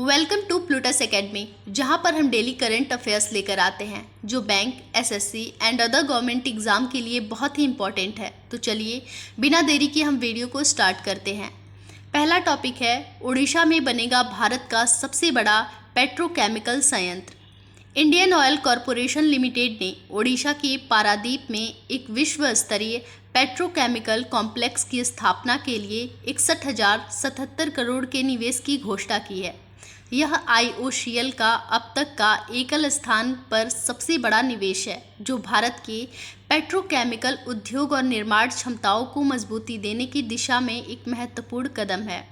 Welcome to Plutus academy, जहां पर हम डेली करंट अफेयर्स लेकर आते हैं जो bank, SSC and other government exam के लिए बहुत ही इंपॉर्टेंट है। तो चलिए बिना देरी के हम वीडियो को स्टार्ट करते हैं। पहला टॉपिक है, उड़ीसा में बनेगा भारत का सबसे बड़ा पेट्रोकेमिकल संयंत्र। इंडियन ऑयल कॉरपोरेशन लिमिटेड ने ओडिशा के पारादीप में एक विश्व स्तरीय पेट्रोकेमिकल कॉम्प्लेक्स की स्थापना के लिए 61,077 करोड़ के निवेश की घोषणा की है। यह आईओसीएल का अब तक का एकल स्थान पर सबसे बड़ा निवेश है, जो भारत के पेट्रोकेमिकल उद्योग और निर्माण क्षमताओं को मजबूती देने की दिशा में एक महत्वपूर्ण कदम है।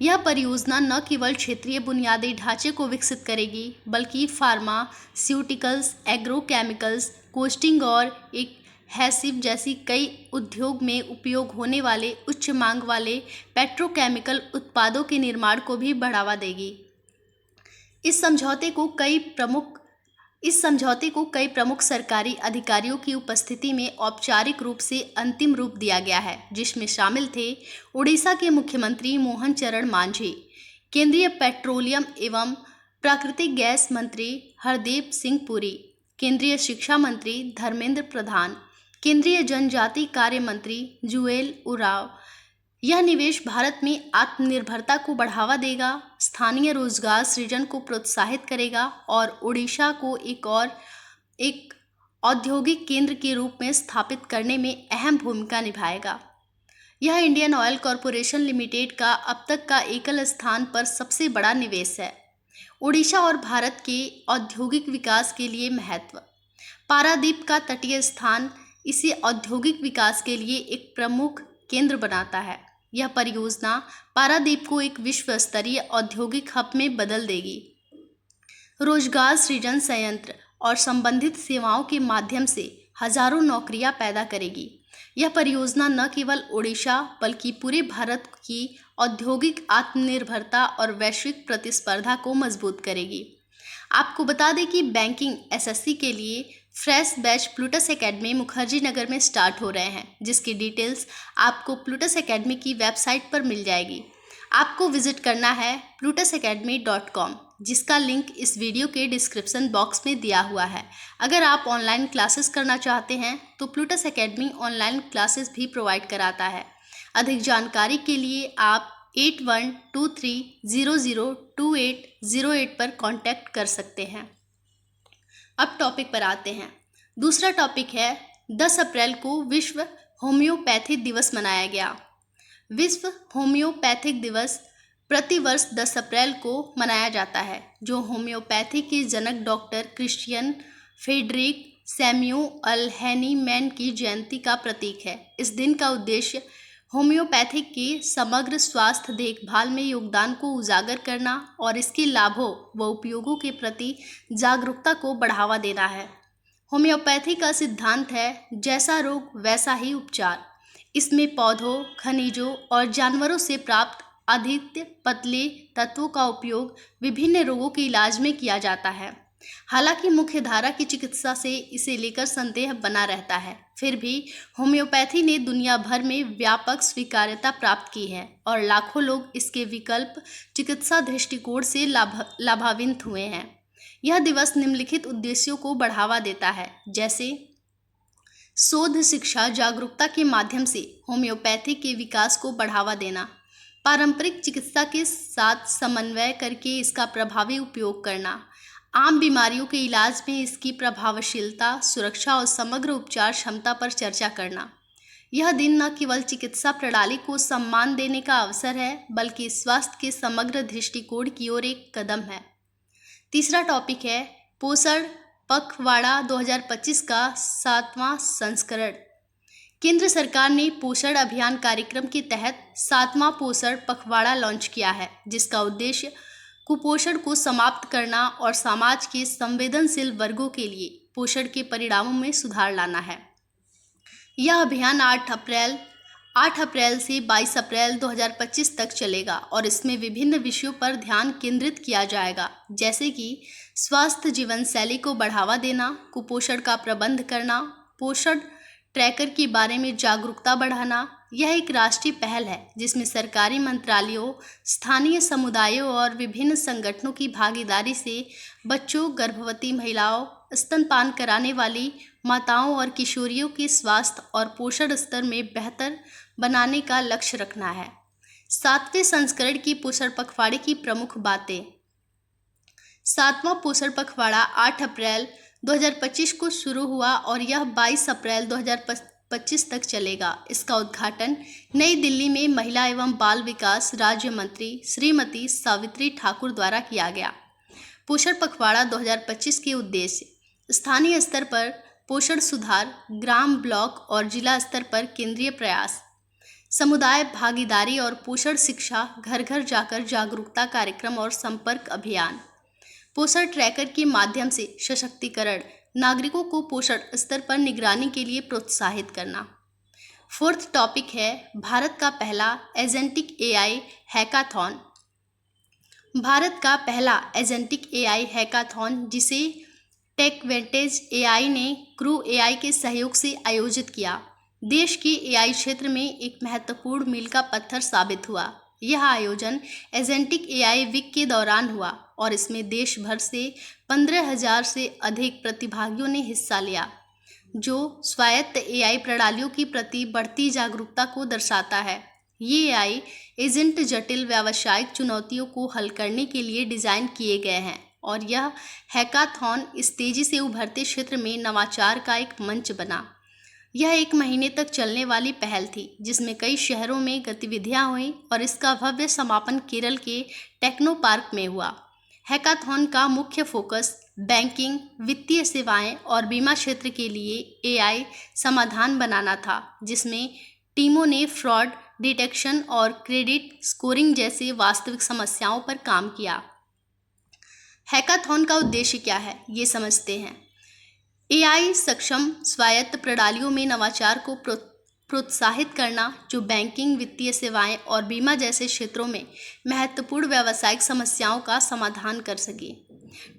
यह परियोजना न केवल क्षेत्रीय बुनियादी ढांचे को विकसित करेगी, बल्कि फार्मास्यूटिकल्स, एग्रोकेमिकल्स, कोस्टिंग और एक हैसिव जैसी कई उद्योग में उपयोग होने वाले उच्च मांग वाले पेट्रोकेमिकल उत्पादों के निर्माण को भी बढ़ावा देगी। इस समझौते को कई प्रमुख सरकारी अधिकारियों की उपस्थिति में औपचारिक रूप से अंतिम रूप दिया गया है, जिसमें शामिल थे उड़ीसा के मुख्यमंत्री मोहन चरण मांझी, केंद्रीय पेट्रोलियम एवं प्राकृतिक गैस मंत्री हरदीप सिंह पुरी, केंद्रीय शिक्षा मंत्री धर्मेंद्र प्रधान, केंद्रीय जनजाति कार्य मंत्री जुएल उरांव। यह निवेश भारत में आत्मनिर्भरता को बढ़ावा देगा, स्थानीय रोजगार सृजन को प्रोत्साहित करेगा और ओडिशा को एक औद्योगिक केंद्र के रूप में स्थापित करने में अहम भूमिका निभाएगा। यह इंडियन ऑयल कॉरपोरेशन लिमिटेड का अब तक का एकल स्थान पर सबसे बड़ा निवेश है। ओडिशा और भारत के औद्योगिक विकास के लिए महत्व। पारादीप का तटीय स्थान इसे औद्योगिक विकास के लिए एक प्रमुख केंद्र बनाता है। यह परियोजना पारादीप को एक विश्व स्तरीय औद्योगिक हब में बदल देगी। रोजगार सृजन संयंत्र और संबंधित सेवाओं के माध्यम से हजारों नौकरियां पैदा करेगी। यह परियोजना न केवल ओडिशा बल्कि पूरे भारत की औद्योगिक आत्मनिर्भरता और वैश्विक प्रतिस्पर्धा को मजबूत करेगी। आपको बता दें कि बैंकिंग एसएससी के लिए fresh batch Plutus academy Mukherjee Nagar में स्टार्ट हो रहे हैं, जिसकी डिटेल्स आपको प्लूटस एकेडमी की वेबसाइट पर मिल जाएगी। आपको विजिट करना है plutusacademy.com, जिसका लिंक इस वीडियो के डिस्क्रिप्शन बॉक्स में दिया हुआ है। अगर आप ऑनलाइन क्लासेस करना चाहते हैं तो प्लूटस एकेडमी ऑनलाइन क्लासेस भी प्रोवाइड कराता है। अधिक जानकारी के लिए आप 8123002808 पर कांटेक्ट कर सकते हैं। अब टॉपिक पर आते हैं। दूसरा टॉपिक है, 10 अप्रैल को विश्व होम्योपैथी दिवस मनाया गया। विश्व होम्योपैथिक दिवस प्रतिवर्ष 10 अप्रैल को मनाया जाता है, जो होम्योपैथी के जनक doctor Christian Frederick Samuel Hahnemann की जयंती का प्रतीक है। इस दिन का उद्देश्य होम्योपैथी के समग्र स्वास्थ्य देखभाल में योगदान को उजागर करना और इसके लाभों व उपयोगों के प्रति जागरूकता को बढ़ावा देना है। होम्योपैथी का सिद्धांत है, जैसा रोग वैसा ही उपचार। इसमें पौधों, खनिजों और जानवरों से प्राप्त आदित्य पतले तत्वों का उपयोग विभिन्न रोगों के इलाज में किया जाता है। हालांकि मुख्य धारा की चिकित्सा से इसे लेकर संदेह बना रहता है, फिर भी होम्योपैथी ने दुनिया भर में व्यापक स्वीकार्यता प्राप्त की है और लाखों लोग इसके विकल्प चिकित्सा दृष्टिकोण से लाभान्वित हुए हैं। यह दिवस निम्नलिखित उद्देश्यों को बढ़ावा देता है, जैसे शोध, शिक्षा, जागरूकता के माध्यम से होम्योपैथी के विकास को बढ़ावा देना, पारंपरिक चिकित्सा के साथ समन्वय करके इसका प्रभावी उपयोग करना, आम बीमारियों के इलाज में इसकी प्रभावशीलता, सुरक्षा और समग्र उपचार क्षमता पर चर्चा करना। यह दिन न केवल चिकित्सा प्रणाली को सम्मान देने का अवसर है, बल्कि स्वास्थ्य के समग्र दृष्टिकोण की ओर एक कदम है। तीसरा टॉपिक है, पोषण पखवाड़ा 2025 का 7वां संस्करण। केंद्र सरकार ने पोषण अभियान कार्यक्रम के तहत 7वां पोषण पखवाड़ा लॉन्च किया है, जिसका उद्देश्य कुपोषण को समाप्त करना और समाज के संवेदनशील वर्गों के लिए पोषण के परिणामों में सुधार लाना है। यह अभियान 8 अप्रैल से 22 अप्रैल 2025 तक चलेगा और इसमें विभिन्न विषयों पर ध्यान केंद्रित किया जाएगा, जैसे कि स्वास्थ्य जीवन शैली को बढ़ावा देना, कुपोषण का प्रबंध करना, पोषण ट्रैकर के बारे में जागरूकता बढ़ाना, यह एक राष्ट्रीय पहल है जिसमें सरकारी मंत्रालयों, स्थानीय समुदायों और विभिन्न संगठनों की भागीदारी से बच्चों, गर्भवती महिलाओं, स्तनपान कराने वाली माताओं और किशोरियों के स्वास्थ्य और पोषण स्तर में बेहतर बनाने का लक्ष्य रखना है। 7वें संस्करण की पोषण पखवाड़े की प्रमुख बातें। 7वां पोषण पखवाड़ा 8 अप्रैल 2025 को शुरू हुआ और यह 22 अप्रैल 2025 तक चलेगा। इसका उद्घाटन नई दिल्ली में महिला एवं बाल विकास राज्य मंत्री श्रीमती सावित्री ठाकुर द्वारा किया गया। पोषण पखवाड़ा 2025 के उद्देश्य: स्थानीय स्तर पर पोषण सुधार, ग्राम, ब्लॉक और जिला स्तर पर केंद्रीय प्रयास, समुदाय भागीदारी और पोषण शिक्षा, घर घर जाकर जागरूकता कार्यक्रम और संपर्क अभियान, पोषण ट्रैकर के माध्यम से सशक्तिकरण, नागरिकों को पोषण स्तर पर निगरानी के लिए प्रोत्साहित करना। 4th टॉपिक है भारत का पहला एजेंटिक एआई हैकाथॉन। भारत का पहला एजेंटिक एआई हैकाथॉन, जिसे टेकवेंटेज एआई ने क्रू एआई के सहयोग से आयोजित किया, देश के एआई क्षेत्र में एक महत्वपूर्ण मील का पत्थर साबित हुआ। यह आयोजन एजेंटिक एआई वीक के दौरान हुआ और इसमें देश भर से 15,000 से अधिक प्रतिभागियों ने हिस्सा लिया, जो स्वायत्त एआई प्रणालियों की प्रति बढ़ती जागरूकता को दर्शाता है। ये एआई एजेंट जटिल व्यावसायिक चुनौतियों को हल करने के लिए डिज़ाइन किए गए हैं और यह हैकाथॉन इस तेज़ी से उभरते क्षेत्र में नवाचार का एक मंच बना। यह 1 महीने तक चलने वाली पहल थी जिसमें कई शहरों में गतिविधियां हुईं और इसका भव्य समापन केरल के टेक्नो पार्क में हुआ। हैकाथॉन का मुख्य फोकस बैंकिंग, वित्तीय सेवाएं और बीमा क्षेत्र के लिए एआई समाधान बनाना था, जिसमें टीमों ने फ्रॉड डिटेक्शन और क्रेडिट स्कोरिंग जैसे वास्तविक समस्याओं पर काम किया। हैकाथॉन का उद्देश्य क्या है, ये समझते हैं। एआई सक्षम स्वायत्त प्रणालियों में नवाचार को प्रोत्साहित करना, जो बैंकिंग, वित्तीय सेवाएं और बीमा जैसे क्षेत्रों में महत्वपूर्ण व्यावसायिक समस्याओं का समाधान कर सके।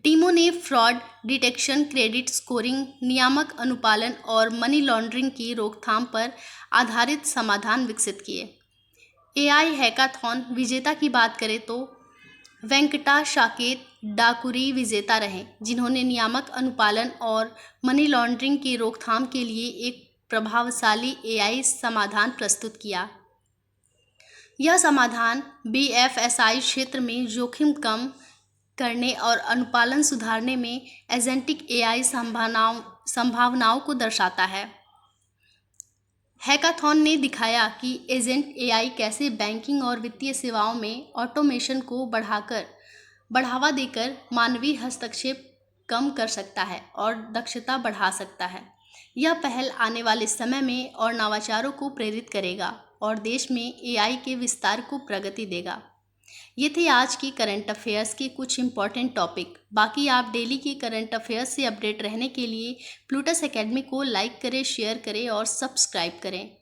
टीमों ने फ्रॉड डिटेक्शन, क्रेडिट स्कोरिंग, नियामक अनुपालन और मनी लॉन्ड्रिंग की रोकथाम पर आधारित समाधान विकसित किए। एआई हैकाथॉन विजेता की बात करें तो वेंकटा साकेत डाकुरी विजेता रहे, जिन्होंने नियामक अनुपालन और मनी लॉन्ड्रिंग की रोकथाम के लिए एक प्रभावशाली एआई समाधान प्रस्तुत किया। यह समाधान बीएफएसआई क्षेत्र में जोखिम कम करने और अनुपालन सुधारने में एजेंटिक एआई संभावनाओं को दर्शाता है। हैकाथॉन ने दिखाया कि एजेंट एआई कैसे बैंकिंग और वित्तीय सेवाओं में ऑटोमेशन को बढ़ावा देकर मानवीय हस्तक्षेप कम कर सकता है और दक्षता बढ़ा सकता है। यह पहल आने वाले समय में और नवाचारों को प्रेरित करेगा और देश में एआई के विस्तार को प्रगति देगा। ये थे आज की करंट अफेयर्स के कुछ इंपॉर्टेंट टॉपिक। बाकी आप डेली के करंट अफेयर्स से अपडेट रहने के लिए प्लूटस एकेडमी को लाइक करें, शेयर करें और सब्सक्राइब करें।